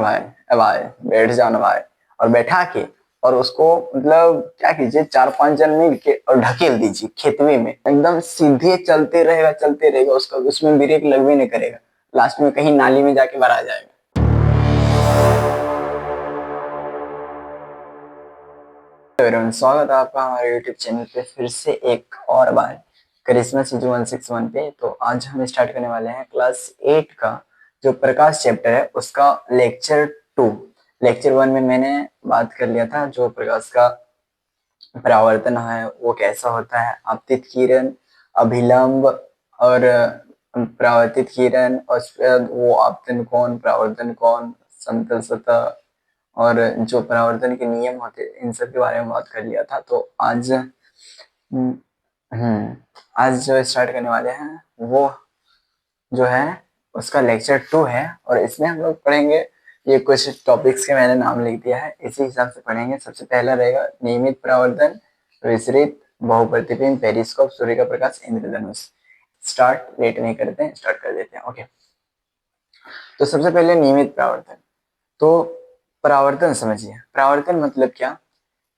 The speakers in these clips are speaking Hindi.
भाई, भाई बैठ जाओ ना भाई। और बैठा के और उसको मतलब क्या कीजिए, 4-5 जन मिल के और ढकेल दीजिए खेतवे में, एकदम सीधे चलते रहेगा, उसका उसमें ब्रेक लगवे नहीं करेगा, लास्ट में कहीं नाली में जाके भरा जाएगा। तो एवरीवन, स्वागत है आपका हमारे यूट्यूब चैनल पे फिर से एक और बार करिश्मा सीजन 161 पे। तो आज हम स्टार्ट करने वाले हैं क्लास 8 का जो प्रकाश चैप्टर है उसका लेक्चर 2। लेक्चर 1 में मैंने बात कर लिया था जो प्रकाश का परावर्तन है वो कैसा होता है, आपतित किरण, अभिलंब और परावर्तित किरण, और उसके बाद वो आपतन कोण, परावर्तन कोण, समतल सतह और जो परावर्तन के नियम होते हैं इन सब के बारे में बात कर लिया था। तो आज आज जो स्टार्ट करने वाले हैं वो जो है उसका लेक्चर 2 है, और इसमें हम लोग पढ़ेंगे ये कुछ टॉपिक्स के मैंने नाम लिख दिया है, इसी हिसाब से पढ़ेंगे। सबसे पहला रहेगा नियमित परावर्तन, विसरित, बहुप्रतिबिंब, पेरिस्कोप, सूर्य का प्रकाश, इंद्रधनुष। स्टार्ट लेट नहीं करते हैं, स्टार्ट कर देते हैं। ओके, तो सबसे पहले नियमित परावर्तन। तो परावर्तन समझिए, परावर्तन मतलब क्या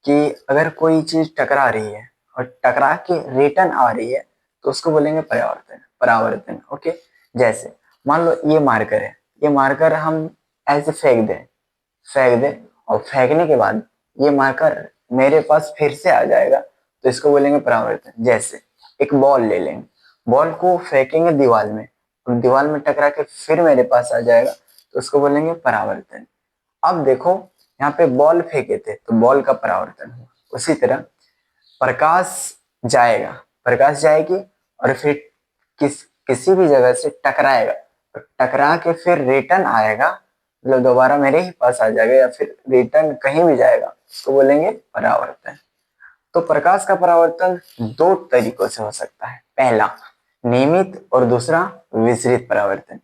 कि अगर कोई चीज टकरा रही है और टकरा के रिटर्न आ रही है तो उसको बोलेंगे परावर्तन। परावर्तन ओके। जैसे मान लो ये मार्कर है, ये मार्कर हम ऐसे फेंक दे और फेंकने के बाद ये मार्कर मेरे पास फिर से आ जाएगा तो इसको बोलेंगे परावर्तन। जैसे एक बॉल ले लेंगे, बॉल को फेंकेंगे दीवार में और दीवार में टकरा के फिर मेरे पास आ जाएगा तो उसको बोलेंगे परावर्तन। अब देखो, यहाँ पे बॉल फेंके थे तो बॉल का परावर्तन हुआ। उसी तरह प्रकाश जाएगा, प्रकाश जाएगी और फिर किसी भी जगह से टकराएगा, टकरा के फिर रिटर्न आएगा, मतलब दोबारा मेरे ही पास आ जाएगा या फिर रिटर्न कहीं भी जाएगा, उसको बोलेंगे परावर्तन। तो प्रकाश का परावर्तन दो तरीकों से हो सकता है, पहला नियमित और दूसरा विसरित परावर्तन।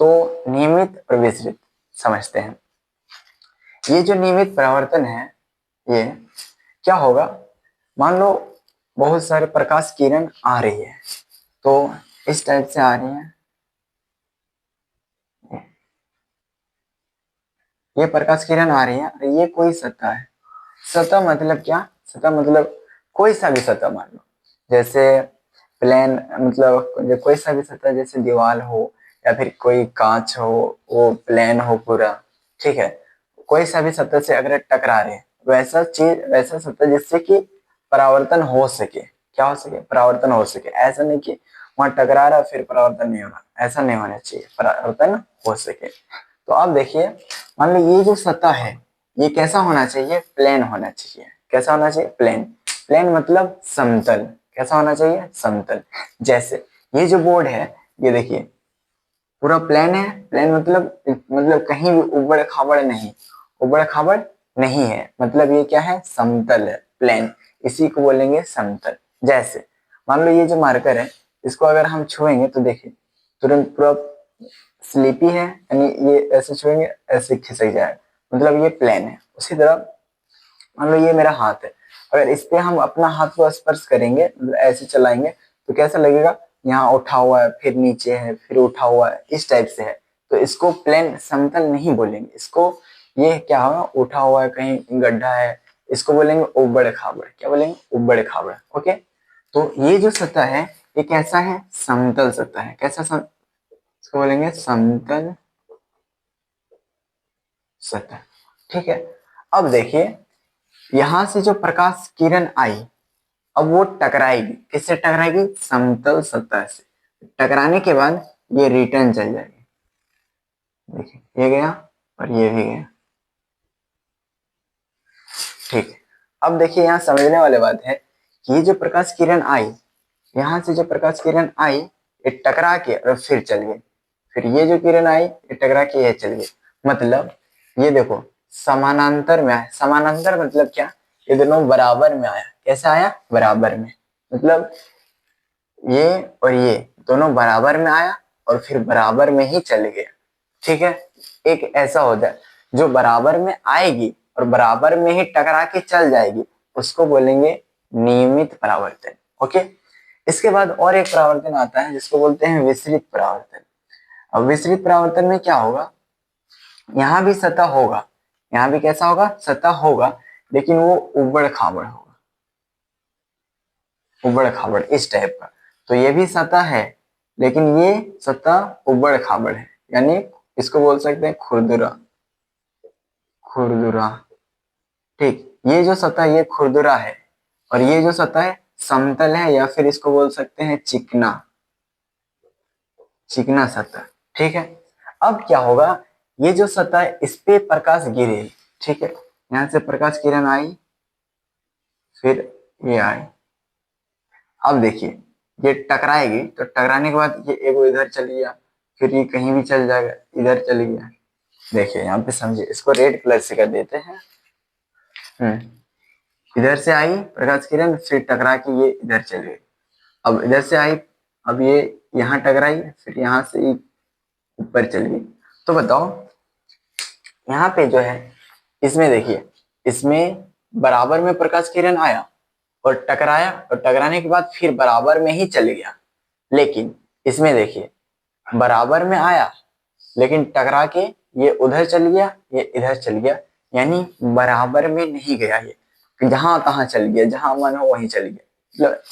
तो नियमित और विसरित समझते हैं। ये जो नियमित परावर्तन है ये क्या होगा, मान लो बहुत सारे प्रकाश किरण आ रही है, तो इस टाइप से आ रही है, ये प्रकाश किरण आ रही है और ये कोई सतह है। सतह मतलब क्या, सतह मतलब कोई सा भी सतह मान लो, जैसे प्लेन, मतलब कोई सा भी सतह, जैसे दीवार हो या फिर कोई कांच हो, वो प्लेन हो पूरा, ठीक है। कोई सा भी सतह से अगर टकरा रहे वैसा चीज, वैसा सतह जिससे कि परावर्तन हो सके, क्या हो सके, परावर्तन हो सके। ऐसा नहीं कि वहां टकरा रहा फिर परावर्तन नहीं हो रहा, ऐसा नहीं होना चाहिए, परावर्तन हो सके। तो आप देखिए, मान लो ये जो सतह है ये कैसा होना चाहिए, प्लेन होना चाहिए। कैसा होना चाहिए, प्लेन। प्लेन मतलब समतल। कैसा होना चाहिए, समतल। जैसे ये जो बोर्ड है ये देखिए पूरा प्लेन है, प्लेन मतलब कहीं भी उबड़ खाबड़ नहीं, उबड़ खाबड़ नहीं है, मतलब ये क्या है, समतल है, प्लेन। इसी को बोलेंगे समतल। जैसे मान लो ये जो मार्कर है इसको अगर हम छुएंगे तो देखिए तुरंत पूरा स्लिपी है, यानी ये ऐसे छुएंगे ऐसे खिसक जाएगा, मतलब ये प्लेन है। उसी तरह मान लो ये मेरा हाथ है, अगर इस पे हम अपना हाथ को स्पर्श करेंगे, मतलब ऐसे चलाएंगे तो कैसा लगेगा, यहाँ उठा हुआ है फिर नीचे है फिर उठा हुआ है, इस टाइप से है। तो इसको प्लेन समतल नहीं बोलेंगे, इसको ये क्या होगा, उठा हुआ है, कहीं गड्ढा है, इसको बोलेंगे उबड़ खाबड़। क्या बोलेंगे, उबड़ खाबड़। ओके, तो ये जो सतह है ये कैसा है, समतल सतह है। कैसा इसको बोलेंगे समतल सतह। ठीक है। अब देखिए यहां से जो प्रकाश किरण आई, अब वो टकराएगी, किससे टकराएगी, समतल सतह से। टकराने के बाद ये रिटर्न चल जाएगी। देखिए ये गया और ये भी गया। ठीक है। अब देखिए यहाँ समझने वाली बात है कि ये जो प्रकाश किरण आई, यहाँ से जो प्रकाश किरण आई ये टकरा के और फिर चल गई, फिर ये जो किरण आई ये टकरा के ये चल गई। मतलब ये देखो समानांतर में आया। समानांतर मतलब क्या, ये दोनों बराबर में आया। कैसे आया, बराबर में, मतलब ये और ये दोनों बराबर में आया और फिर बराबर में ही चले गए। ठीक है। एक ऐसा होता है जो बराबर में आएगी और बराबर में ही टकरा के चल जाएगी, उसको बोलेंगे नियमित परावर्तन। ओके। इसके बाद और एक परावर्तन आता है जिसको बोलते हैं विसरित परावर्तन। अब विसरित परावर्तन में क्या होगा, यहाँ भी सतह होगा, यहाँ भी कैसा होगा, सतह होगा, लेकिन वो उबड़ खाबड़ होगा, उबड़ खाबड़ इस टाइप का। तो ये भी सतह है, लेकिन ये सतह उबड़ खाबड़ है, यानी इसको बोल सकते हैं खुरदुरा, खुरदुरा। ठीक, ये जो सतह ये खुरदुरा है, और ये जो सतह है समतल है, या फिर इसको बोल सकते हैं चिकना, चिकना सतह। ठीक है, अब क्या होगा, ये जो सतह है इस पे प्रकाश गिरे, ठीक है, यहां से प्रकाश किरण आई, फिर ये आई। अब देखिए ये टकराएगी, तो टकराने के बाद ये एगो इधर चली गया, फिर ये कहीं भी चल जाएगा, इधर चली गया। देखिए यहाँ पे समझिए, इसको रेड कलर से कर देते हैं। इधर से आई प्रकाश किरण, फिर टकरा के ये इधर चली गई। अब इधर से आई, अब ये यहाँ टकराई, फिर यहाँ से ऊपर चली गई। तो बताओ यहाँ पे जो है, इसमें देखिए, इसमें बराबर में प्रकाश किरण आया और टकराया, और टकराने के बाद फिर बराबर में ही चले गया। लेकिन इसमें देखिए बराबर में आया, लेकिन टकरा के ये उधर चल गया, ये इधर चल गया, यानी बराबर में नहीं गया, ये जहां तहां चल गया, जहां मन हो वहीं चल गया। मतलब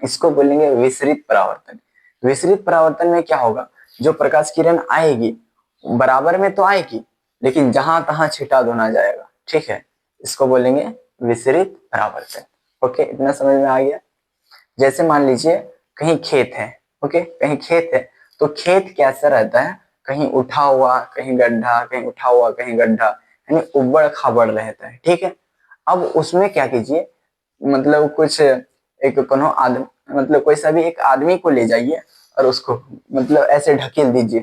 इसको बोलेंगे विसरित परावर्तन। विसरित परावर्तन में क्या होगा, जो प्रकाश किरण आएगी बराबर में तो आएगी, लेकिन जहां तहां छिटा धुना जाएगा। ठीक है, इसको बोलेंगे विसरित परावर्तन। ओके, इतना समझ में आ गया। जैसे मान लीजिए कहीं खेत है, ओके, कहीं खेत है, तो खेत कैसा रहता है, कहीं उठा हुआ, कहीं गड्ढा, कहीं उठा हुआ, कहीं गड्ढा, यानी उबड़ खाबड़ रहता है। ठीक है, अब उसमें क्या कीजिए, मतलब कुछ एक कोनो आदमी, मतलब कोई सा भी एक आदमी को ले जाइए और उसको मतलब ऐसे ढकेल दीजिए,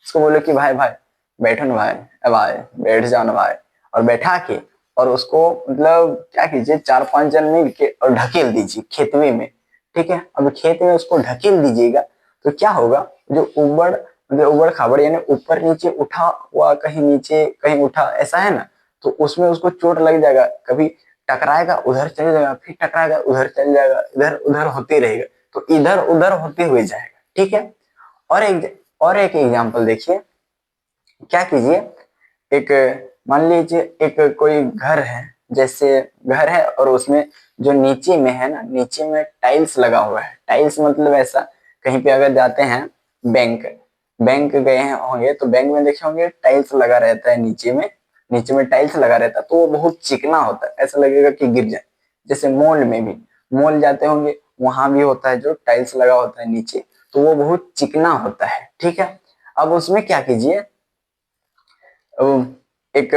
उसको बोलो कि भाई भाई बैठो ना भाई, भाई बैठ जाओ ना भाई, और बैठा के और उसको मतलब क्या कीजिए, 4-5 जन मिल के और ढकेल दीजिए खेतवे में। ठीक है, अब खेत में उसको ढकेल दीजिएगा, तो क्या होगा, जो उबड़ मतलब उबड़ खाबड़ यानी ऊपर नीचे उठा हुआ, कहीं नीचे कहीं उठा, ऐसा है ना, तो उसमें उसको चोट लग जाएगा, कभी टकराएगा उधर चले जाएगा, फिर टकराएगा उधर चल जाएगा, इधर उधर होते रहेगा, तो इधर उधर होते हुए जाएगा। ठीक है, और एक एग्जांपल देखिए, क्या कीजिए, एक मान लीजिए एक कोई घर है, जैसे घर है और उसमें जो नीचे में है ना, नीचे में टाइल्स लगा हुआ है। टाइल्स मतलब ऐसा, कहीं पे अगर जाते हैं बैंक, बैंक गए हैं होंगे, तो बैंक में देखे होंगे टाइल्स लगा रहता है नीचे में, नीचे में टाइल्स लगा रहता है, तो वो बहुत चिकना होता है, ऐसा लगेगा कि गिर जाए। जैसे मॉल में भी, मॉल जाते होंगे, वहां भी होता है जो टाइल्स लगा होता है नीचे, तो वो बहुत चिकना होता है। ठीक है, अब उसमें क्या कीजिए, एक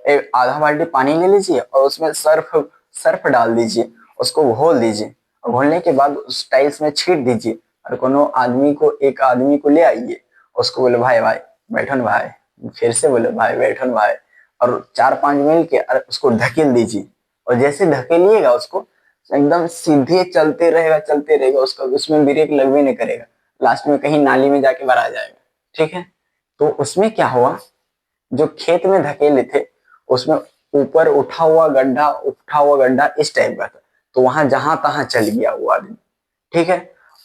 एक आधा बाल्टी पानी ले लीजिए और उसमें सर्फ सर्फ डाल दीजिए, उसको घोल दीजिए, और घोलने के बाद उस टाइल्स में छीट दीजिए, और कोनो आदमी को, एक आदमी को ले आइए, उसको बोले भाई भाई बैठो ना भाई, फिर से बोले भाई बैठो ना भाई, और 4-5 मिल के उसको ढकेल दीजिए, और जैसे ढकेलिएगा उसको, एकदम सीधे चलते रहेगा, उसका उसमें ब्रेक लगवे नहीं करेगा, लास्ट में कहीं नाली में जाके भरा जाएगा। ठीक है, तो उसमें क्या हुआ, जो खेत में धकेले थे उसमें ऊपर उठा हुआ गड्ढा इस टाइप का था, तो वहां जहां तहां चल गया वो आदमी। ठीक है,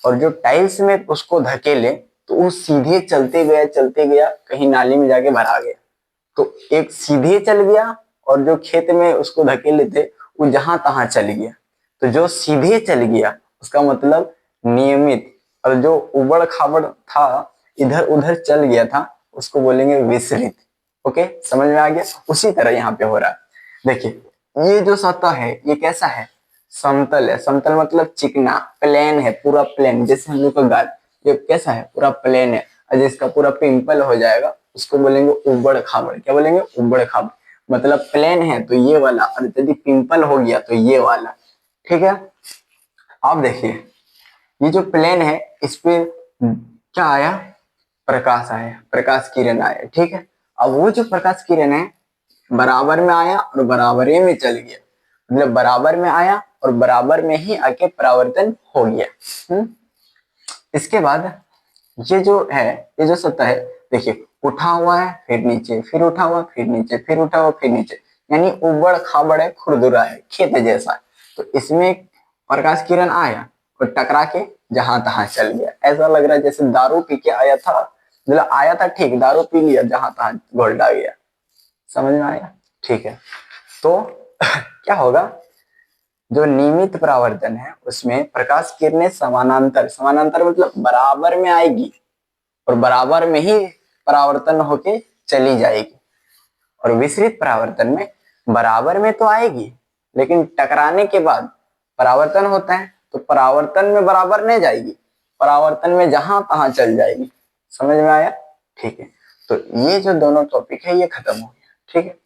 और जो टाइल्स में उसको धकेले, तो वो सीधे चलते गया, कहीं नाली में जाके भरा गया। तो एक सीधे चल गया, और जो खेत में उसको धकेले थे वो जहां तहां चल गया। तो जो सीधे चल गया उसका मतलब नियमित, और जो उबड़ खाबड़ था, इधर उधर चल गया था, उसको बोलेंगे विसरित। ओके, समझ में आ गया। उसी तरह यहाँ पे हो रहा है। देखिए ये जो सतह है ये कैसा है, समतल है। समतल मतलब चिकना, प्लेन है, पूरा प्लेन, जैसे हम लोग का गाल, ये कैसा है, पूरा प्लेन है, और जिसका पूरा पिंपल हो जाएगा उसको बोलेंगे उबड़ खाबड़। क्या बोलेंगे, उबड़ खाबड़। मतलब प्लेन है तो ये वाला, और यदि पिंपल हो गया तो ये वाला। ठीक है, अब देखिए ये जो प्लेन है इस पे क्या आया, प्रकाश आया, प्रकाश किरण आया। ठीक है, अब वो जो प्रकाश किरण है बराबर में आया और बराबर ही में चल गया, मतलब बराबर में आया और बराबर में ही आके परावर्तन हो गया। इसके बाद ये जो है, ये जो सतह है, देखिए उठा हुआ है, फिर नीचे, फिर उठा हुआ, फिर नीचे, फिर उठा हुआ, फिर नीचे, यानी उबड़ खाबड़ है, खुरदुरा है, खेत जैसा है। तो इसमें प्रकाश किरण आया और टकरा के जहां तहां चल गया। ऐसा लग रहा है जैसे दारू पी के आया था मतलब आया था ठीक, दारू पी लिया, जहां तहां घोल्टा गया। समझ में आया? ठीक है। तो क्या होगा, जो नियमित परावर्तन है उसमें प्रकाश किरणें समानांतर, समानांतर मतलब बराबर में आएगी और बराबर में ही परावर्तन होके चली जाएगी। और विसरित परावर्तन में बराबर में तो आएगी लेकिन टकराने के बाद परावर्तन होता है, तो परावर्तन में बराबर नहीं जाएगी, परावर्तन में जहां तहां चल जाएगी। समझ में आया? ठीक है। तो ये जो दोनों टॉपिक है ये खत्म हो गया। ठीक है।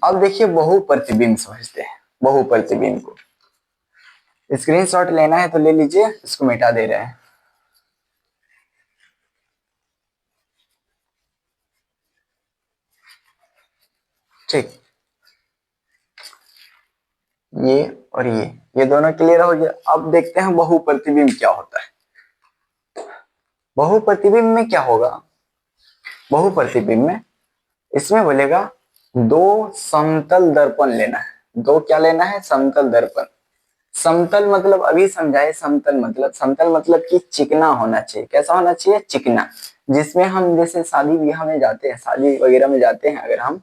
अब देखिए बहुप्रतिबिंब समझते हैं। बहुप्रतिबिंब को स्क्रीनशॉट लेना है तो ले लीजिए, इसको मिटा दे रहे हैं। ठीक, ये और ये दोनों क्लियर हो गया। अब देखते हैं बहुप्रतिबिंब क्या होता है। बहुप्रतिबिंब में क्या होगा, बहुप्रतिबिंब में इसमें बोलेगा दो समतल दर्पण लेना है। दो क्या लेना है? समतल दर्पण। समतल मतलब अभी समझाए, समतल मतलब कि चिकना होना चाहिए। कैसा होना चाहिए? चिकना। जिसमें हम जैसे शादी ब्याह में जाते हैं, शादी वगैरह में जाते हैं अगर हम,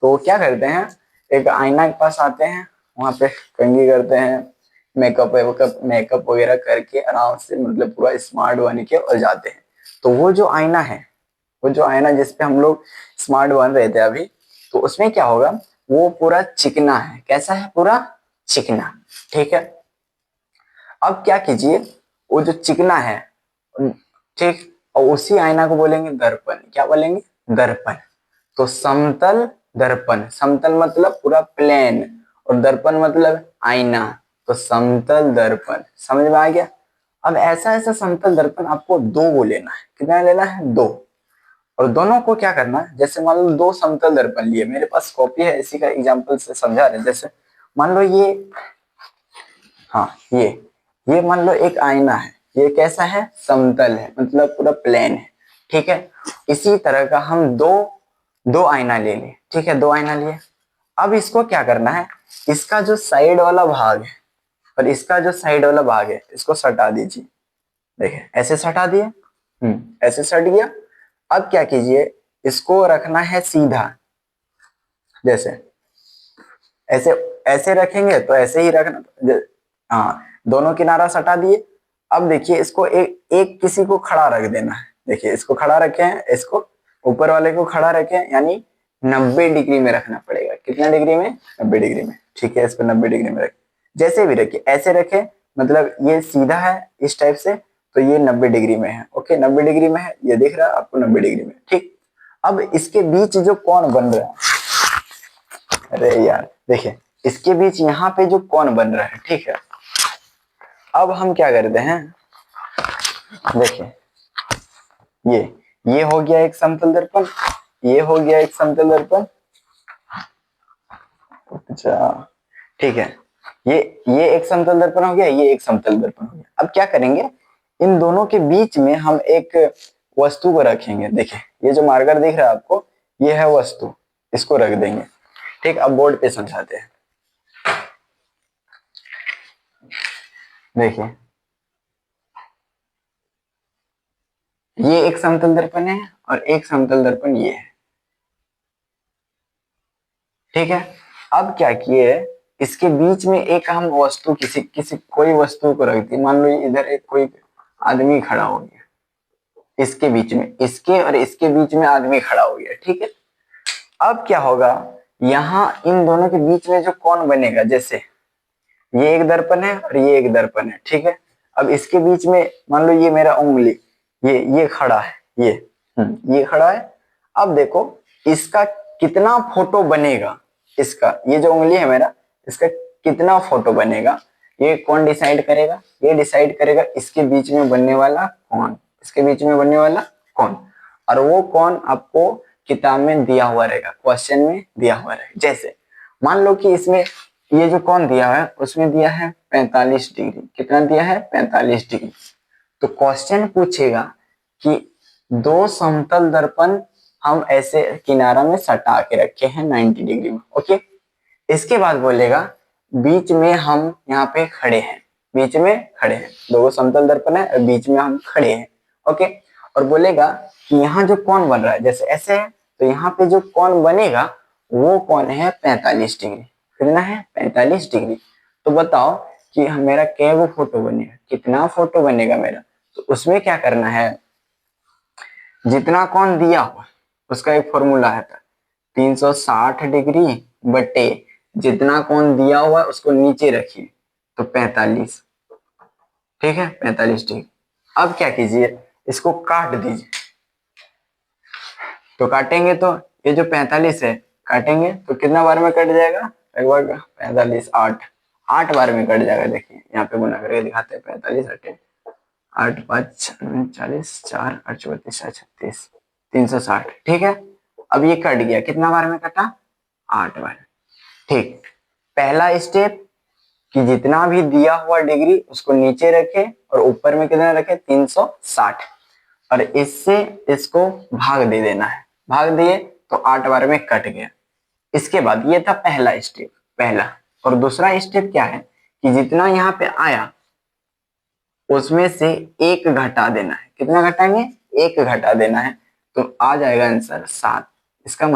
तो क्या करते हैं, एक आईना के पास आते हैं, वहां पे कंघी करते हैं, मेकअप वगैरह करके आराम से मतलब पूरा स्मार्ट बन के और जाते हैं। तो वो जो आईना है, वो जो आईना जिसपे हम लोग स्मार्ट बन रहे थे अभी, तो उसमें क्या होगा, वो पूरा चिकना है। कैसा है? पूरा चिकना। ठीक है। अब क्या कीजिए, वो जो चिकना है, ठीक, और उसी आईना को बोलेंगे दर्पण। क्या बोलेंगे? दर्पण। तो समतल दर्पण, समतल मतलब पूरा प्लेन, और दर्पण मतलब आईना, तो समतल दर्पण। समझ में आ गया? अब ऐसा ऐसा समतल दर्पण आपको दो को लेना है। कितना लेना है? दो। और दोनों को क्या करना है, जैसे मान लो दो समतल दर्पण लिए, मेरे पास कॉपी है, इसी का एग्जांपल से समझा रहे हैं। जैसे मान लो ये, हाँ ये मान लो एक आईना है, ये कैसा है? समतल है, मतलब पूरा प्लेन है। ठीक है। इसी तरह का हम दो दो आईना ले लिए। ठीक है, दो आईना लिए। अब इसको क्या करना है, इसका जो साइड वाला भाग है और इसका जो साइड वाला भाग है, इसको सटा दीजिए। देखिए ऐसे सटा दिए, ऐसे सट गया। अब क्या कीजिए, इसको रखना है सीधा। जैसे ऐसे ऐसे रखेंगे तो ऐसे ही रखना। हाँ, दोनों किनारा सटा दिए। अब देखिए इसको एक एक किसी को खड़ा रख देना है। देखिए इसको खड़ा रखे हैं, इसको ऊपर वाले को खड़ा रखे हैं, यानी 90 डिग्री में रखना पड़ेगा। कितना डिग्री में? 90 डिग्री में। ठीक है, इसको 90 डिग्री में रखे। जैसे भी रखिए, ऐसे रखे मतलब ये सीधा है इस टाइप से, तो ये 90 डिग्री में है। ओके, 90 डिग्री में है, ये दिख रहा है आपको 90 डिग्री में। ठीक। अब इसके बीच जो कोण बन रहा है, अरे यार देखिए, इसके बीच यहाँ पे जो कोण बन रहा है, ठीक है, अब हम क्या करते हैं, देखिए ये हो गया एक समतल दर्पण, ये हो गया एक समतल दर्पण। अच्छा, ठीक है, ये एक समतल दर्पण हो गया, ये एक समतल दर्पण हो गया। अब क्या करेंगे, इन दोनों के बीच में हम एक वस्तु को रखेंगे। देखिए ये जो मार्कर दिख रहा है आपको, ये है वस्तु, इसको रख देंगे। ठीक, अब बोर्ड पे समझाते हैं। देखिए ये एक समतल दर्पण है और एक समतल दर्पण ये है। ठीक है। अब क्या किए, इसके बीच में एक हम वस्तु, किसी किसी कोई वस्तु को रख दी। मान लो इधर एक कोई आदमी खड़ा हो गया, इसके बीच में, इसके और इसके बीच में आदमी खड़ा हो गया। ठीक है। अब क्या होगा, यहाँ इन दोनों के बीच में जो कोण बनेगा, जैसे ये एक दर्पण है और ये एक दर्पण है। ठीक है। अब इसके बीच में मान लो ये मेरा उंगली, ये खड़ा है, ये खड़ा है। अब देखो इसका कितना फोटो बनेगा, इसका ये जो उंगली है मेरा, इसका कितना फोटो बनेगा, ये कौन डिसाइड करेगा? ये डिसाइड करेगा इसके बीच में बनने वाला कौन, इसके बीच में बनने वाला कौन। और वो कौन आपको किताब में दिया हुआ रहेगा, क्वेश्चन में दिया हुआ रहेगा। जैसे मान लो कि इसमें ये जो कौन दिया है, उसमें दिया है 45 डिग्री। कितना दिया है? 45 डिग्री। तो क्वेश्चन पूछेगा कि दो समतल दर्पण हम ऐसे किनारा में सटा के रखे हैं 90 डिग्री में। ओके, इसके बाद बोलेगा बीच में हम यहाँ पे खड़े हैं, बीच में खड़े हैं, दो समतल दर्पण है और बीच में हम खड़े हैं। ओके, और बोलेगा कि यहाँ जो कोण बन रहा है जैसे ऐसे है, तो यहाँ पे जो कोण बनेगा वो कोण है 45 डिग्री। कितना है? 45 डिग्री। तो बताओ कि मेरा क्या फोटो बनेगा, कितना फोटो बनेगा मेरा। तो उसमें क्या करना है, जितना कोण दिया हुआ उसका एक फॉर्मूला है, 360 डिग्री बटे जितना कोण दिया हुआ उसको नीचे रखिए, तो 45। ठीक है, 45 डिग्री। अब क्या कीजिए, इसको काट दीजिए। तो काटेंगे तो ये जो 45 है, काटेंगे तो कितना बार में कट जाएगा, लगभग 45, 8 बार में कट जाएगा। देखिए यहाँ पे गुना करके दिखाते हैं, 45 अटे 8 5 40, 4 8 34 36, 360। ठीक है, अब ये कट गया, कितना बार में कटा, 8 बार। ठीक, पहला स्टेप कि जितना भी दिया हुआ डिग्री उसको नीचे रखे और ऊपर में कितना रखे, 360, और इससे इसको भाग दे देना है। भाग दिए तो 8 बार में कट गया। इसके बाद ये था पहला स्टेप, पहला। और दूसरा स्टेप क्या है कि जितना यहाँ पे आया उसमें से एक घटा देना है। कितना घटाएंगे, एक घटा देना है, तो आ जाएगा आंसर 7। इसका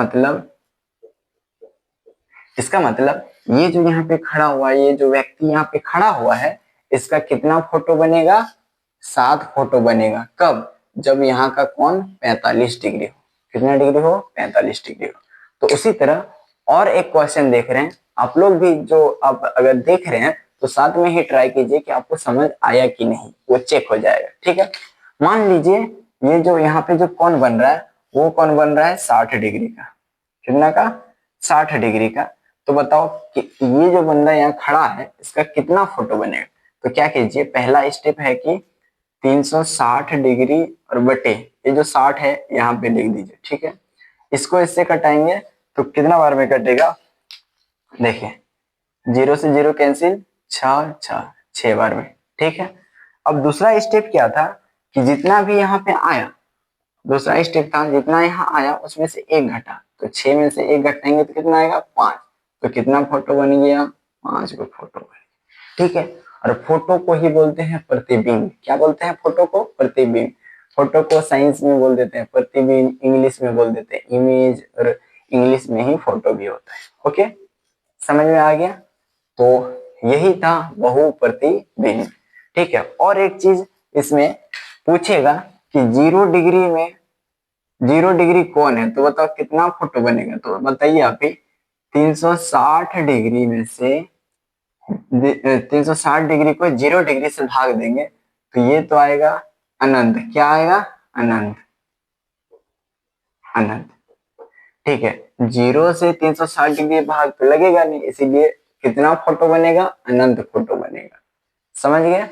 मतलब ये जो यहाँ पे खड़ा हुआ है, ये जो व्यक्ति यहाँ पे खड़ा हुआ है, इसका कितना फोटो बनेगा, 7 फोटो बनेगा। कब, जब यहाँ का कोण 45 डिग्री हो। कितना डिग्री हो, 45 डिग्री हो। तो उसी तरह और एक क्वेश्चन देख रहे हैं आप लोग भी, जो आप अगर देख रहे हैं तो साथ में ही ट्राई कीजिए कि आपको समझ आया कि नहीं, वो चेक हो जाएगा। ठीक है, मान लीजिए ये जो यहाँ पे जो कोण बन रहा है वो कोण बन रहा है 60 डिग्री का। कितना का, 60 डिग्री का। तो बताओ कि ये जो बंदा यहाँ खड़ा है इसका कितना फोटो बनेगा। तो क्या कीजिए, पहला स्टेप है कि 360 डिग्री और बटे ये जो 60 है यहाँ पे लिख दीजिए। ठीक है, इसको इससे कटाएंगे तो कितना बार में कटेगा, देखिए 0 से 0 कैंसिल, 6 बार में। ठीक है, अब दूसरा स्टेप क्या था कि जितना भी यहाँ पे आया, दूसरा स्टेप था जितना यहाँ आया उसमें से एक घटा, तो 6 में से एक घटाएंगे तो कितना आएगा, 5। तो कितना फोटो बन गया, 5 को फोटो बन। ठीक है, और फोटो को ही बोलते हैं प्रतिबिंब। क्या बोलते हैं, फोटो को प्रतिबिंब। फोटो को साइंस में बोल देते हैं प्रतिबिंब, इंग्लिश में बोल देते हैं इमेज, और इंग्लिश में ही फोटो भी होता है। ओके, समझ में आ गया। तो यही था बहुप्रतिबिंब। ठीक है, और एक चीज इसमें पूछेगा कि 0 डिग्री कौन है, तो बताओ कितना फोटो बनेगा। तो बताइए आप ही, 360 डिग्री में से 360 डिग्री को 0 डिग्री से भाग देंगे तो ये तो आएगा अनंत। क्या आएगा, अनंत, अनंत। ठीक है, 0 से 360 डिग्री भाग तो लगेगा नहीं, इसीलिए कितना फोटो बनेगा, अनंत फोटो बनेगा। समझ गए,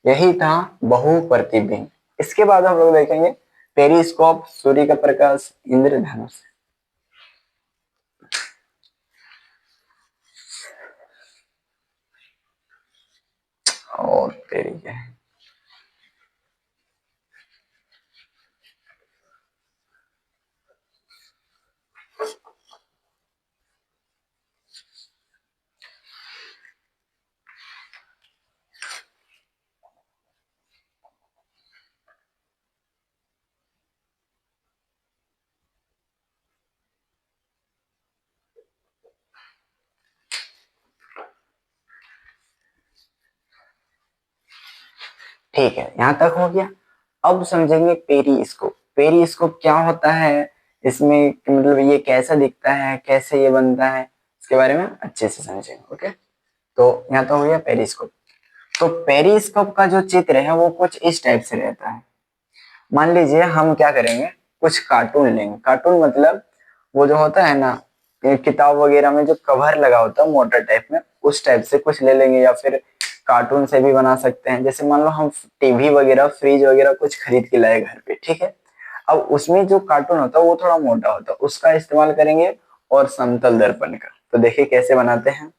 यही था बहुप्रतिबिंब। इसके बाद हम लोग देखेंगे पेरिस्कोप, सूर्य का प्रकाश, इंद्रधनुष। और तेरी क्या है, ठीक है, यहां तक हो गया। अब समझेंगे पेरिस्कोप। पेरिस्कोप क्या होता है, इसमें मतलब ये कैसा दिखता है, कैसे ये बनता है, इसके बारे में अच्छे से समझेंगे। ओके, तो यहाँ तो हो गया पेरिस्कोप। तो पेरिस्कोप का जो चित्र है वो कुछ इस टाइप से रहता है। मान लीजिए हम क्या करेंगे, कुछ कार्टून लेंगे। कार्टून मतलब वो जो होता है ना, किताब वगैरह में जो कवर लगा होता है मोटर टाइप में, उस टाइप से कुछ ले लेंगे, या फिर कार्टून से भी बना सकते हैं। जैसे मान लो हम टीवी वगैरह, फ्रिज वगैरह कुछ खरीद के लाए घर पे। ठीक है, अब उसमें जो कार्टून होता है वो थोड़ा मोटा होता है, उसका इस्तेमाल करेंगे, और समतल दर्पण का। तो देखिए कैसे बनाते हैं।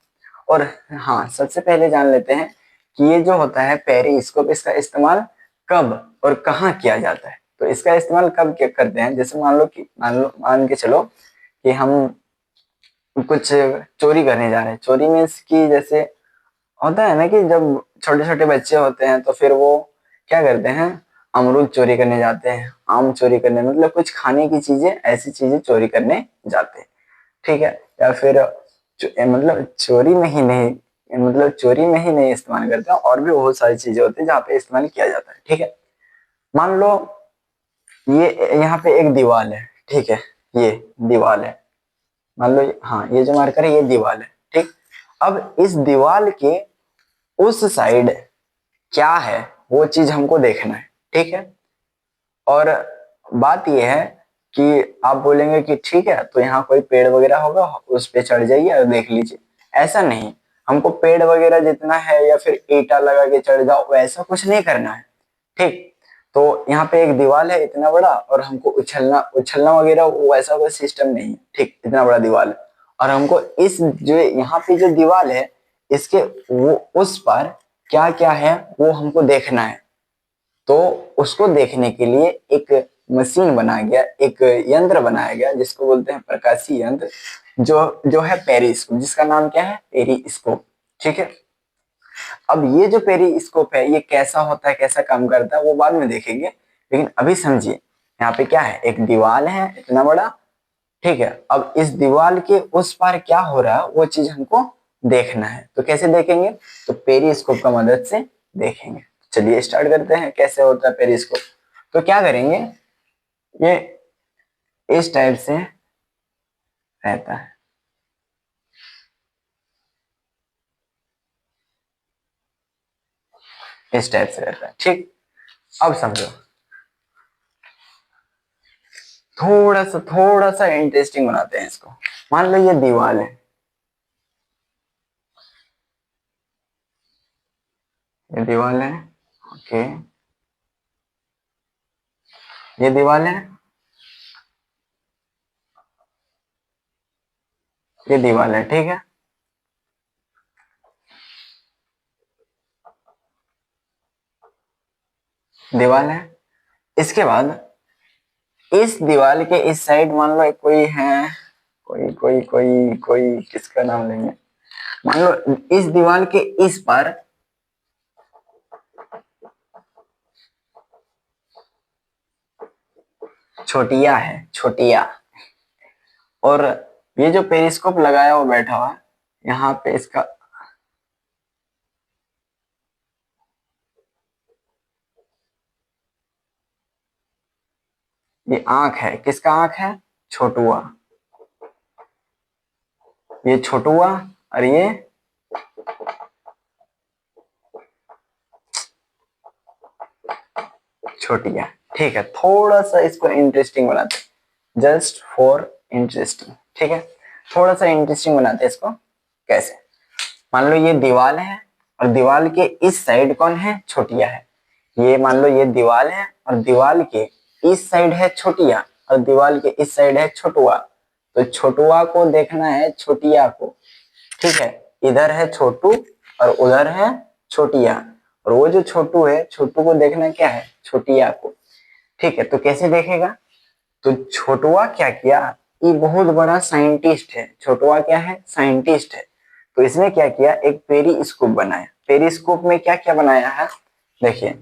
और हाँ, सबसे पहले जान लेते हैं कि ये जो होता है पेरिस्कोप, इसका इस्तेमाल कब और कहाँ किया जाता है। तो इसका इस्तेमाल कब क्या करते हैं, जैसे मान के चलो कि हम कुछ चोरी करने जा रहे हैं। चोरी मीन्स कि जैसे होता है ना कि जब छोटे छोटे बच्चे होते हैं तो फिर वो क्या करते हैं, अमरूद चोरी करने जाते हैं, आम चोरी करने, मतलब कुछ खाने की चीजें, ऐसी चीजें चोरी करने जाते हैं, ठीक है। या फिर मतलब चोरी में ही नहीं, मतलब चोरी में ही नहीं इस्तेमाल करते हैं, और भी बहुत सारी चीजें होती है जहाँ पे इस्तेमाल किया जाता है, ठीक है। मान लो ये यहाँ पे एक दीवार है, ठीक है, ये दीवार है, मान लो हाँ ये जो मार्कर है ये दीवार है, ठीक। अब इस दीवार के उस साइड क्या है वो चीज हमको देखना है, ठीक है। और बात यह है कि आप बोलेंगे कि ठीक है तो यहाँ कोई पेड़ वगैरह होगा, उस पे चढ़ जाइए और देख लीजिए। ऐसा नहीं, हमको पेड़ वगैरह जितना है या फिर ईटा लगा के चढ़ जाओ, वैसा कुछ नहीं करना है, ठीक। तो यहाँ पे एक दीवार है इतना बड़ा, और हमको उछलना उछलना वगैरह वैसा कोई सिस्टम नहीं है, ठीक। इतना बड़ा दीवार है, और हमको इस जो यहाँ पे जो दीवार है इसके वो उस पार क्या क्या है वो हमको देखना है। तो उसको देखने के लिए एक मशीन बनाया गया, एक यंत्र बनाया गया जिसको बोलते हैं प्रकाशीय यंत्र, जो जो है पेरिस्कोप, जिसका नाम क्या है, पेरिस्कोप, ठीक है। अब ये जो पेरिस्कोप है ये कैसा होता है, कैसा काम करता है वो बाद में देखेंगे, लेकिन अभी समझिए यहाँ पे क्या है, एक दीवार है इतना बड़ा, ठीक है। अब इस दीवार के उस पार क्या हो रहा है वो चीज हमको देखना है, तो कैसे देखेंगे, तो पेरिस्कोप का मदद से देखेंगे। चलिए स्टार्ट करते हैं कैसे होता है पेरिस्कोप। तो क्या करेंगे, ये इस टाइप से रहता है, इस टाइप से रहता है, ठीक। अब समझो, थोड़ा सा इंटरेस्टिंग बनाते हैं इसको। मान लो ये दीवार है, ये दीवार है, ओके, ये दीवार है, ये दीवार है, ठीक है, दीवार है। इसके बाद इस दीवार के इस साइड मान लो कोई है, कोई किसका नाम लेंगे, मान लो इस दीवार के इस पार छोटिया है, छोटिया। और ये जो पेरिस्कोप लगाया हुआ बैठा हुआ है यहाँ पे, इसका ये आंख है, किसका आंख है, छोटुआ, ये छोटुआ, और ये छोटिया, ठीक है। थोड़ा सा इसको इंटरेस्टिंग बनाते हैं, जस्ट फॉर इंटरेस्टिंग, ठीक है। थोड़ा सा इंटरेस्टिंग बनाते हैं इसको, कैसे, मान लो ये दीवार है, और दीवार के इस साइड कौन है, छोटिया है। ये मान लो ये दीवार है, और दीवार के इस साइड है छोटिया, और दीवार के इस साइड है छोटुआ। तो छोटुआ को देखना है छोटिया को, ठीक है। इधर है छोटू और उधर है छोटिया, और वो जो छोटू है, छोटू को देखना क्या है, छोटिया को, ठीक है। तो कैसे देखेगा, तो छोटुआ क्या किया, ये बहुत बड़ा साइंटिस्ट है, छोटुआ क्या है, साइंटिस्ट है। तो इसने क्या किया, एक पेरिस्कोप बनाया। पेरिस्कोप में क्या क्या बनाया है, देखिए,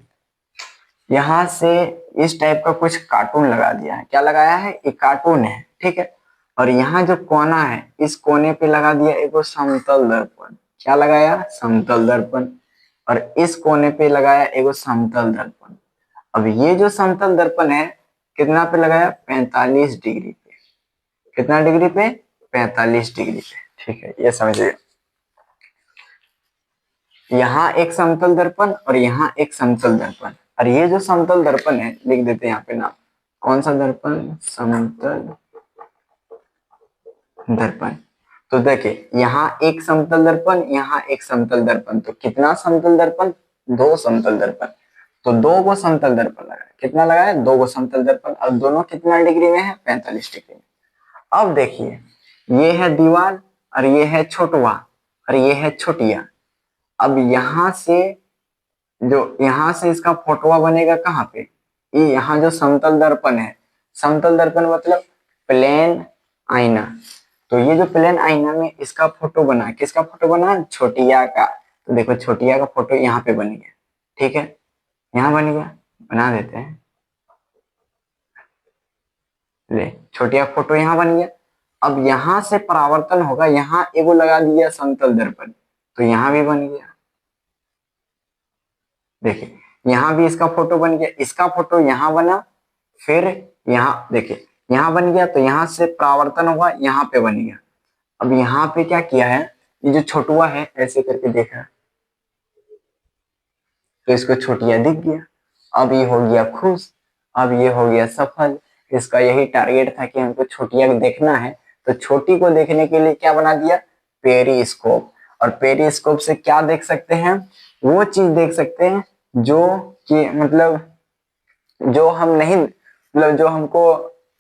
यहाँ से इस टाइप का कुछ कार्टून लगा दिया है, क्या लगाया है, एक कार्टून है, ठीक है। और यहाँ जो कोना है, इस कोने पे लगा दिया एक समतल दर्पण, क्या लगाया, समतल दर्पण। और इस कोने पे लगाया एक समतल दर्पण। अब ये जो समतल दर्पण है कितना पे लगाया, 45 डिग्री पे, कितना डिग्री पे, 45 डिग्री पे, ठीक है, ये समझिए। यहाँ एक समतल दर्पण और यहाँ एक समतल दर्पण, और ये जो समतल दर्पण है लिख देते हैं यहाँ पे नाम, कौन सा दर्पण, समतल दर्पण। तो देखिए यहाँ एक समतल दर्पण, यहाँ एक समतल दर्पण, तो कितना समतल दर्पण, दो समतल दर्पण। तो दो गो समतल दर्पण लगाए, कितना लगाया, दो गो समतल दर्पण, और दोनों कितना डिग्री में है, 45 डिग्री में। अब देखिए ये है दीवार, और ये है छोटुआ, और ये है छोटिया। अब यहाँ से जो यहाँ से इसका फोटोआ बनेगा कहाँ पे, ये यहाँ जो समतल दर्पण है, समतल दर्पण मतलब प्लेन आईना। तो ये जो प्लेन आईना में इसका फोटो बना, किसका फोटो बना, छोटिया का। तो देखो छोटिया का फोटो यहाँ पे बन गया, ठीक है, यहाँ बन गया। बना देते हैं। ले, छोटिया फोटो यहाँ बन गया। अब यहां से परावर्तन होगा, यहाँ एगो लगा दिया समतल दर्पण, तो यहाँ भी बन गया। देखिए यहाँ भी इसका फोटो बन गया, इसका फोटो यहाँ बना, फिर यहाँ देखिए यहाँ बन गया, तो यहाँ से परावर्तन होगा, यहाँ पे बन गया। अब यहाँ पे क्या किया है, ये जो छोटुआ है ऐसे करके देखा, तो इसको छोटिया दिख गया। अब ये हो गया खुश, अब ये हो गया सफल। इसका यही टारगेट था कि हमको छोटिया को देखना है, तो छोटी को देखने के लिए क्या बना दिया, पेरिस्कोप। और पेरिस्कोप से क्या देख सकते हैं, वो चीज देख सकते हैं जो कि मतलब जो हम नहीं, मतलब जो हमको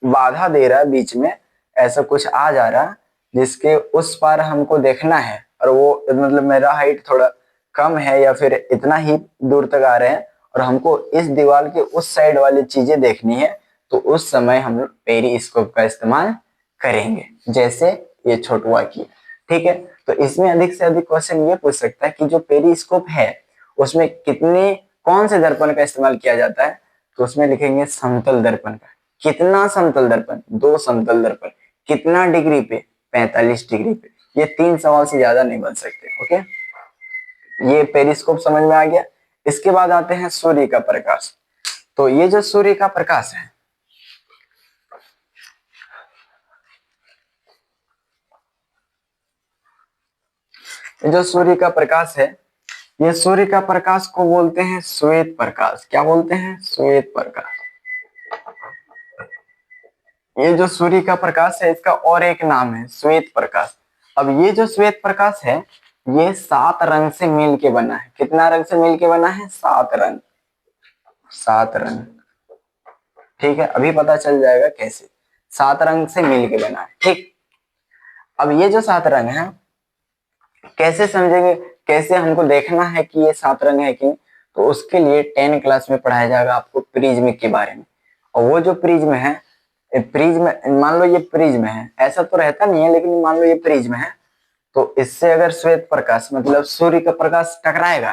बाधा दे रहा है बीच में, ऐसा कुछ आ जा रहा जिसके उस पार हमको देखना है, और वो मतलब मेरा हाइट थोड़ा कम है या फिर इतना ही दूर तक आ रहे हैं, और हमको इस दीवार के उस साइड वाली चीजें देखनी है, तो उस समय हम लोग पेरिस्कोप का इस्तेमाल करेंगे, जैसे ये छोटुआ की। ठीक है, तो इसमें अधिक से अधिक क्वेश्चन ये पूछ सकता है कि जो पेरिस्कोप है उसमें कितने कौन से दर्पण का इस्तेमाल किया जाता है, तो उसमें लिखेंगे समतल दर्पण का। कितना समतल दर्पण, 2 समतल दर्पण। कितना डिग्री पे, 45 डिग्री पे। ये 3 सवाल से ज्यादा नहीं बन सकते। ओके, ये पेरिस्कोप समझ में आ गया। इसके बाद आते हैं सूर्य का प्रकाश। तो ये जो सूर्य का प्रकाश है, ये जो सूर्य का प्रकाश है, ये सूर्य का प्रकाश को बोलते हैं श्वेत प्रकाश। क्या बोलते हैं, श्वेत प्रकाश। ये जो सूर्य का प्रकाश है इसका और एक नाम है श्वेत प्रकाश। अब ये जो श्वेत प्रकाश है ये 7 रंग से मिल के बना है। कितना रंग से मिल के बना है, 7 रंग। 7 रंग। ठीक है, अभी पता चल जाएगा कैसे। 7 रंग से मिल के बना है। ठीक, अब ये जो 7 रंग है कैसे समझेंगे, कैसे हमको देखना है कि ये 7 रंग है कि, तो उसके लिए 10 क्लास में पढ़ाया जाएगा आपको प्रिज्म के बारे में। और वो जो प्रिज्म है, प्रिज्म मान लो ये प्रिज्म है, ऐसा तो रहता नहीं है लेकिन मान लो ये प्रिज्म है, तो इससे अगर श्वेत प्रकाश मतलब सूर्य का प्रकाश टकराएगा,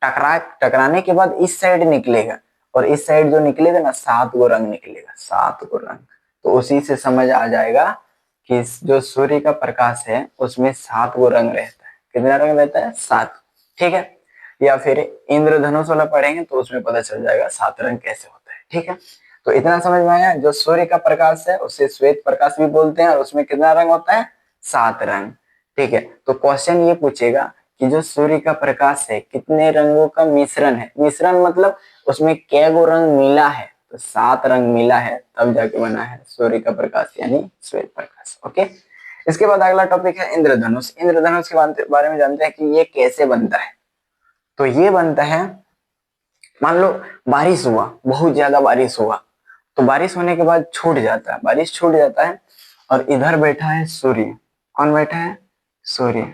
टकराने के बाद इस साइड निकलेगा, और इस साइड जो निकलेगा ना 7 गो रंग निकलेगा, 7 गो रंग। तो उसी से समझ आ जाएगा कि जो सूर्य का प्रकाश है उसमें 7 गो रंग रहता है। कितना रंग रहता है, 7। ठीक है, या फिर इंद्रधनुष वाला पढ़ेंगे तो उसमें पता चल जाएगा 7 रंग कैसे होता है। ठीक है, तो इतना समझ में आया। जो सूर्य का प्रकाश है उसे श्वेत प्रकाश भी बोलते हैं, और उसमें कितना रंग होता है, 7 रंग। ठीक है, तो क्वेश्चन ये पूछेगा कि जो सूर्य का प्रकाश है कितने रंगों का मिश्रण है। मिश्रण मतलब उसमें कै गो रंग मिला है, तो 7 रंग मिला है तब जाके बना है सूर्य का प्रकाश यानी श्वेत प्रकाश। ओके, इसके बाद अगला टॉपिक है इंद्रधनुष। इंद्रधनुष के बारे में जानते हैं कि ये कैसे बनता है। तो ये बनता है, मान लो बारिश हुआ, बहुत ज्यादा बारिश हुआ, तो बारिश होने के बाद छूट जाता है, बारिश छूट जाता है, और इधर बैठा है सूर्य। कौन बैठा है, सूर्य।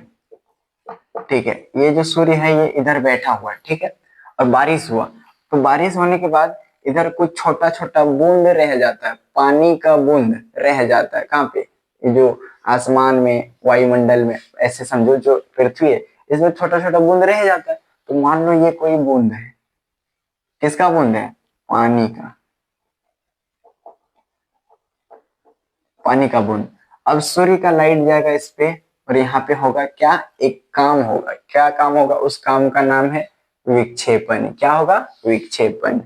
ठीक है, ये जो सूर्य है ये इधर बैठा हुआ है। ठीक है, और बारिश हुआ, तो बारिश होने के बाद इधर कुछ छोटा छोटा बूंद रह जाता है, पानी का बूंद रह जाता है। कहाँ पे, ये जो आसमान में, वायुमंडल में, ऐसे समझो जो पृथ्वी है इसमें छोटा छोटा बूंद रह जाता है। तो मान लो ये कोई बूंद है, किसका बूंद है, पानी का, पानी का बूंद। अब सूर्य का लाइट जाएगा इस पे, और यहाँ पे होगा क्या, एक काम होगा। क्या काम होगा, उस काम का नाम है विक्षेपण। क्या होगा, विक्षेपण।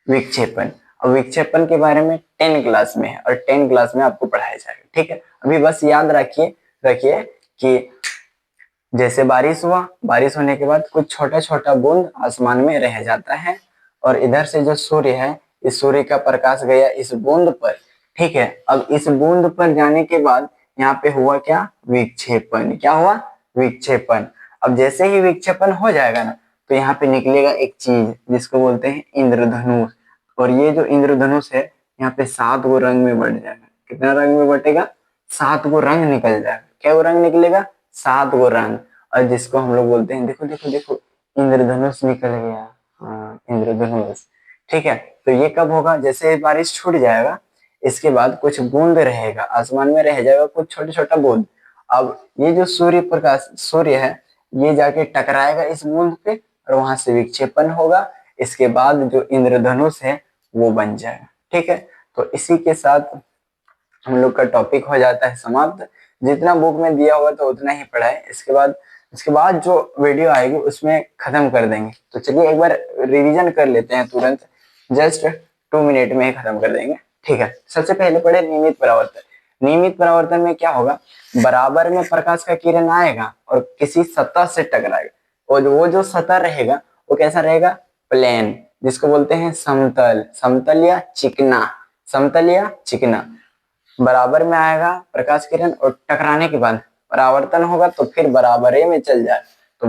विक्षेपण। और विक्षेपण के बारे में 10 क्लास में है, और 10 क्लास में आपको पढ़ाया जाएगा। ठीक है, अभी बस याद रखिए रखिए कि जैसे बारिश हुआ, बारिश होने के बाद कुछ छोटा छोटा बूंद आसमान में रह जाता है, और इधर से जो सूर्य है, इस सूर्य का प्रकाश गया इस बूंद पर। ठीक है, अब इस बूंद पर जाने के बाद यहाँ पे हुआ क्या, विक्षेपण। क्या हुआ, विक्षेपण। अब जैसे ही विक्षेपण हो जाएगा ना, तो यहाँ पे निकलेगा एक चीज जिसको बोलते हैं इंद्रधनुष। और ये जो इंद्रधनुष है यहाँ पे 7 गो रंग में बढ़ जाएगा। कितना रंग में बटेगा, 7 गो रंग निकल जाएगा। क्या वो रंग निकलेगा, 7 गो रंग। और जिसको हम लोग बोलते हैं, देखो देखो देखो, इंद्रधनुष निकल गया। हाँ, इंद्रधनुष। ठीक है, तो ये कब होगा, जैसे बारिश छूट जाएगा इसके बाद कुछ बूंद रहेगा, आसमान में रह जाएगा कुछ छोटा छोटा बूंद। अब ये जो सूर्य प्रकाश, सूर्य है ये जाके टकराएगा इस बूंद पे और वहां से विक्षेपण होगा। इसके बाद जो इंद्रधनुष है वो बन जाएगा। ठीक है, तो इसी के साथ हम लोग का टॉपिक हो जाता है समाप्त। जितना बुक में दिया हुआ तो उतना ही पढ़ा है। इसके बाद जो वीडियो आएगी उसमें खत्म कर देंगे। तो चलिए एक बार रिवीजन कर लेते हैं तुरंत, जस्ट 2 मिनट में ही खत्म कर देंगे। ठीक है, सबसे पहले पढ़े नियमित परावर्तन। नियमित परावर्तन में क्या होगा, बराबर में प्रकाश का किरण आएगा और किसी सतह से टकराएगा और वो जो सतह रहेगा वो कैसा रहेगा, प्लेन, जिसको बोलते हैं समतल, समतल या चिकना, समतल या चिकना। बराबर में आएगा प्रकाश किरण और टकराने के बाद परावर्तन होगा तो फिर बराबरे में चल जाए। तो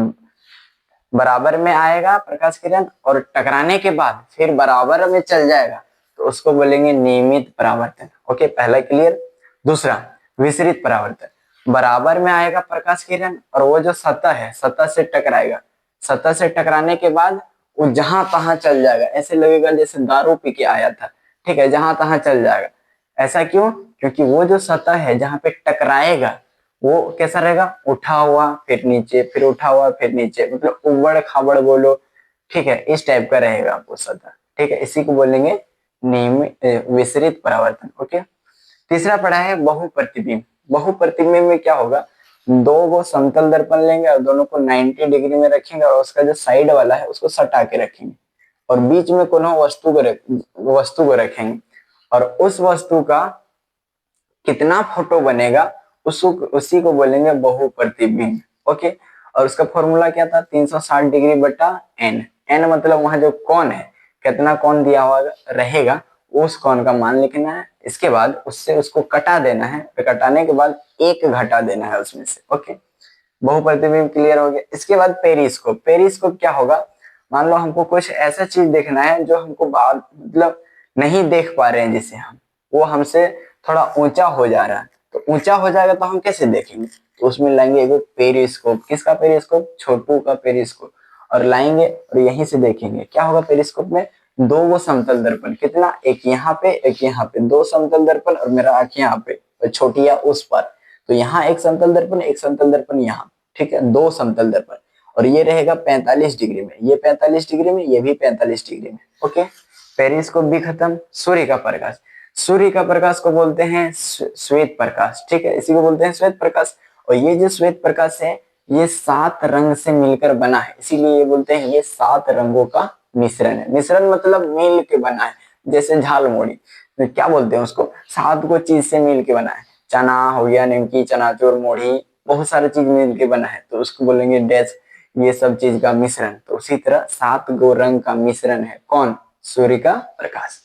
बराबर में आएगा प्रकाश किरण और टकराने के बाद फिर बराबर में चल जाएगा तो उसको बोलेंगे नियमित परावर्तन। ओके, पहला क्लियर। दूसरा विसरित परावर्तन। बराबर में आएगा प्रकाश किरण और वो जो सतह है सतह से टकराएगा, सतह से टकराने के बाद वो जहां तहां चल जाएगा, ऐसे लगेगा जैसे दारू पी के आया था। ठीक है, जहां तहां चल जाएगा। ऐसा क्यों, क्योंकि वो जो सतह है जहां पे टकराएगा वो कैसा रहेगा, उठा हुआ फिर नीचे, फिर उठा हुआ फिर नीचे, मतलब उबड़ खाबड़ बोलो। ठीक है, इस टाइप का रहेगा वो सतह। ठीक है, इसी को बोलेंगे नियमित विसरित परावर्तन। ओके, तीसरा पढ़ा है बहुप्रतिबिंब। बहुप्रतिबिंब में क्या होगा, दो वो समतल दर्पण लेंगे और दोनों को 90 डिग्री में रखेंगे और उसका जो साइड वाला है उसको सटा के रखेंगे और बीच में कोनो वस्तु को रखेंगे और उस वस्तु का कितना फोटो बनेगा उसी को बोलेंगे बहुप्रतिबिंब। ओके, और उसका फॉर्मूला क्या था, 360 डिग्री बटा एन। एन मतलब वहां जो कोण है, कितना कोण दिया हुआ रहेगा उस कोण का मान लिखना है। इसके बाद उससे उसको कटा देना है, तो कटाने के बाद एक घटा देना है उसमें से। ओके, बहुप्रतिबिंब क्लियर हो गया। इसके बाद पेरिस्कोप। पेरिस्कोप क्या होगा, मान लो हमको कुछ ऐसा चीज देखना है जो हमको बाद मतलब नहीं देख पा रहे हैं, जिसे हम वो हमसे थोड़ा ऊंचा हो जा रहा है, तो ऊंचा हो जाएगा तो हम कैसे देखेंगे, तो उसमें लाएंगे एक पेरिस्कोप। किसका पेरिस्कोप, छोटू का पेरिस्कोप, और लाएंगे और यहीं से देखेंगे। क्या होगा पेरिस्कोप में, दो वो समतल दर्पण, कितना, एक यहाँ पे एक यहाँ पे, दो समतल दर्पण और मेरा आंख यहाँ पे और छोटिया उस पर। तो यहाँ एक समतल दर्पण, एक समतल दर्पण यहाँ। ठीक है, दो समतल दर्पण और ये रहेगा 45 डिग्री में, ये 45 डिग्री में, ये भी 45 डिग्री में। ओके, पेरिस्कोप भी खत्म। सूर्य का प्रकाश। सूर्य का प्रकाश को बोलते हैं श्वेत प्रकाश। ठीक है, इसी को बोलते हैं श्वेत प्रकाश। और ये जो श्वेत प्रकाश है ये 7 रंग से मिलकर बना है, इसीलिए ये बोलते हैं ये 7 रंगों का मिश्रण है। मिश्रण मतलब मिल के बना है, जैसे झालमुड़ी, तो क्या बोलते हैं उसको, 7 को चीज से मिल के बना है। चना हो गया, निमकी, चनाचूर, मोड़ी, बहुत सारी चीज मिल के बना है, तो उसको बोलेंगे डैश, ये सब चीज का मिश्रण। तो उसी तरह 7 गो रंग का मिश्रण है कौन, सूर्य का प्रकाश।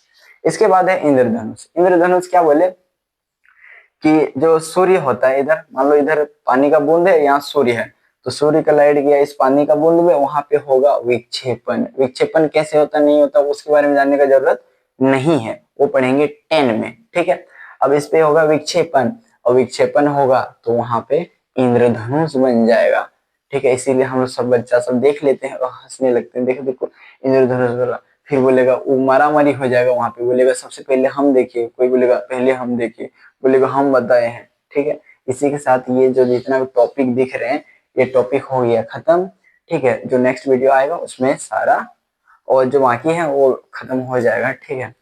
इसके बाद है इंद्रधनुष। इंद्रधनुष क्या बोले कि जो सूर्य होता है, इधर मान लो इधर पानी का बूंद है, यहाँ सूर्य है, तो सूर्य का लाइट गया इस पानी का बूंद में, वहां पे होगा विक्षेपण। विक्षेपण कैसे होता नहीं होता उसके बारे में जानने का जरूरत नहीं है, वो पढ़ेंगे 10 में। ठीक है, अब इस पे होगा विक्षेपण और विक्षेपण होगा तो वहां पे इंद्रधनुष बन जाएगा। ठीक है, इसीलिए हम सब बच्चा सब देख लेते हैं और हंसने लगते हैं, देखो देखो इंद्रधनुष वाला, फिर बोलेगा वो मारामारी हो जाएगा वहां पे, बोलेगा सबसे पहले हम देखे, कोई बोलेगा पहले हम देखे, बोलेगा हम बताए हैं। ठीक है, इसी के साथ ये जो जितना भी टॉपिक दिख रहे हैं ये टॉपिक हो गया खत्म। ठीक है, जो नेक्स्ट वीडियो आएगा उसमें सारा और जो बाकी है वो खत्म हो जाएगा। ठीक है।